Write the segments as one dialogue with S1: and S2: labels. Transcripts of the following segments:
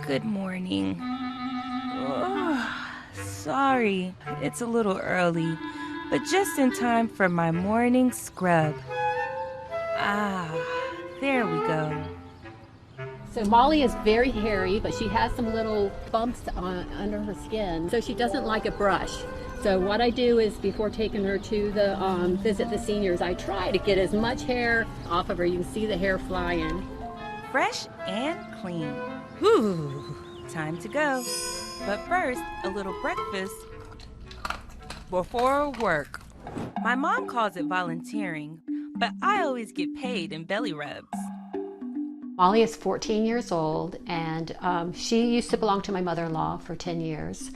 S1: Good morning. Oh, sorry, it's a little early, but just in time for my morning scrub. Ah, there we go.
S2: So Molly is very hairy, but she has some little bumps under her skin, so she doesn't like a brush. So what I do is before taking her to the visit the seniors, I try to get as much hair off of her. You can see the hair flying.
S1: Fresh and clean. Whew, time to go. But first, a little breakfast before work. My mom calls it volunteering, but I always get paid in belly rubs.
S2: Molly is 14 years old, and she used to belong to my mother-in-law for 10 years.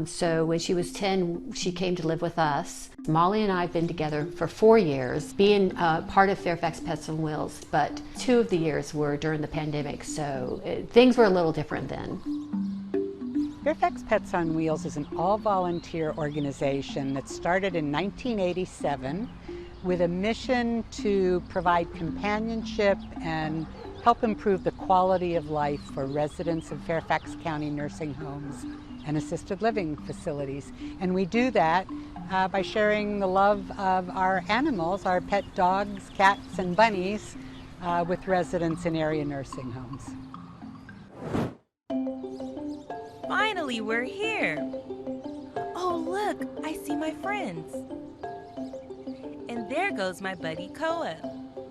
S2: So when she was 10, she came to live with us. Molly and I have been together for 4 years, being part of Fairfax Pets on Wheels, but 2 of the years were during the pandemic, so things were a little different then.
S3: Fairfax Pets on Wheels is an all-volunteer organization that started in 1987 with a mission to provide companionship and help improve the quality of life for residents of Fairfax County nursing homes and assisted living facilities. And we do that by sharing the love of our animals, our pet dogs, cats, and bunnies, with residents in area nursing homes.
S1: Finally, we're here. Oh, look, I see my friends. And there goes my buddy Koa.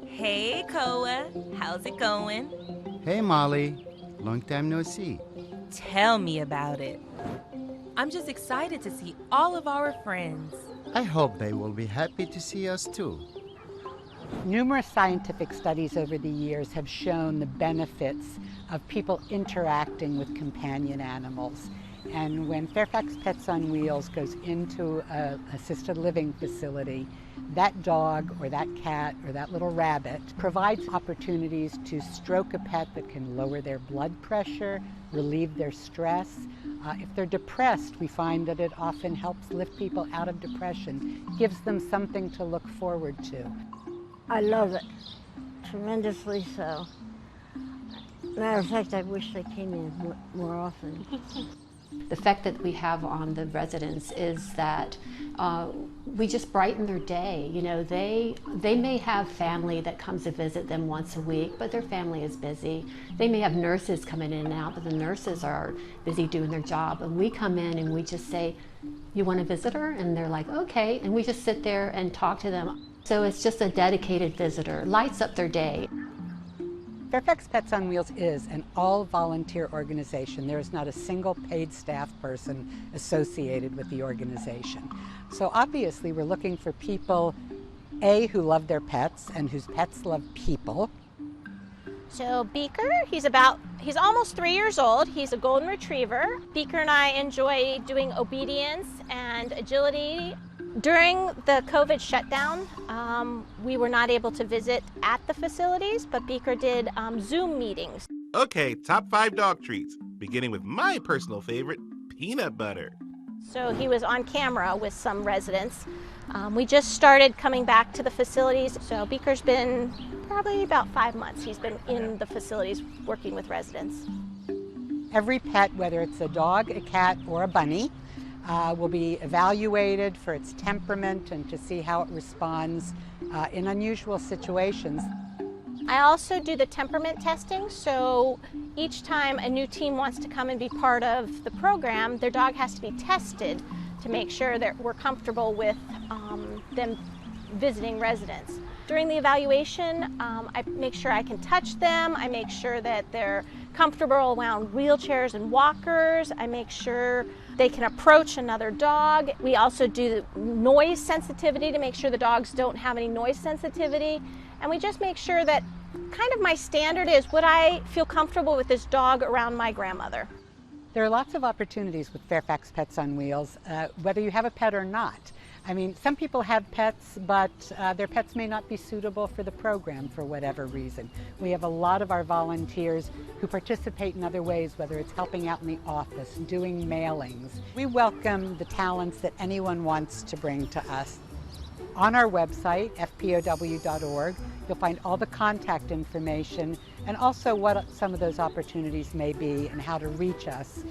S1: Hey, Koa, how's it going?
S4: Hey, Molly. Long time no see.
S1: Tell me about it. I'm just excited to see all of our friends.
S4: I hope they will be happy to see us too.
S3: Numerous scientific studies over the years have shown the benefits of people interacting with companion animals. And when Fairfax Pets on Wheels goes into an assisted living facility, that dog or that cat or that little rabbit provides opportunities to stroke a pet that can lower their blood pressure, relieve their stress. If they're depressed, we find that it often helps lift people out of depression, gives them something to look forward to.
S5: I love it, tremendously so. Matter of fact, I wish they came in more often.
S2: The effect that we have on the residents is that we just brighten their day. You know, they may have family that comes to visit them once a week, but their family is busy. They may have nurses coming in and out, but the nurses are busy doing their job. And we come in and we just say, "You want a visitor?" And they're like, "Okay." And we just sit there and talk to them. So it's just a dedicated visitor, lights up their day.
S3: Fairfax Pets on Wheels is an all-volunteer organization. There is not a single paid staff person associated with the organization. So obviously we're looking for people, A, who love their pets and whose pets love people.
S6: So Beaker, he's almost 3 years old. He's a golden retriever. Beaker and I enjoy doing obedience and agility. During the COVID shutdown, we were not able to visit at the facilities, but Beaker did Zoom meetings.
S7: Okay, top 5 dog treats, beginning with my personal favorite, peanut butter.
S6: So he was on camera with some residents. We just started coming back to the facilities, so Beaker's been probably about 5 months. He's been in the facilities working with residents.
S3: Every pet, whether it's a dog, a cat, or a bunny, will be evaluated for its temperament and to see how it responds in unusual situations.
S6: I also do the temperament testing, so each time a new team wants to come and be part of the program, their dog has to be tested to make sure that we're comfortable with them visiting residents. During the evaluation, I make sure I can touch them. I make sure that they're comfortable around wheelchairs and walkers. I make sure they can approach another dog. We also do noise sensitivity to make sure the dogs don't have any noise sensitivity. And we just make sure that kind of my standard is, would I feel comfortable with this dog around my grandmother?
S3: There are lots of opportunities with Fairfax Pets on Wheels, whether you have a pet or not. I mean, some people have pets, but their pets may not be suitable for the program for whatever reason. We have a lot of our volunteers who participate in other ways, whether it's helping out in the office, doing mailings. We welcome the talents that anyone wants to bring to us. On our website, fpow.org, you'll find all the contact information and also what some of those opportunities may be and how to reach us.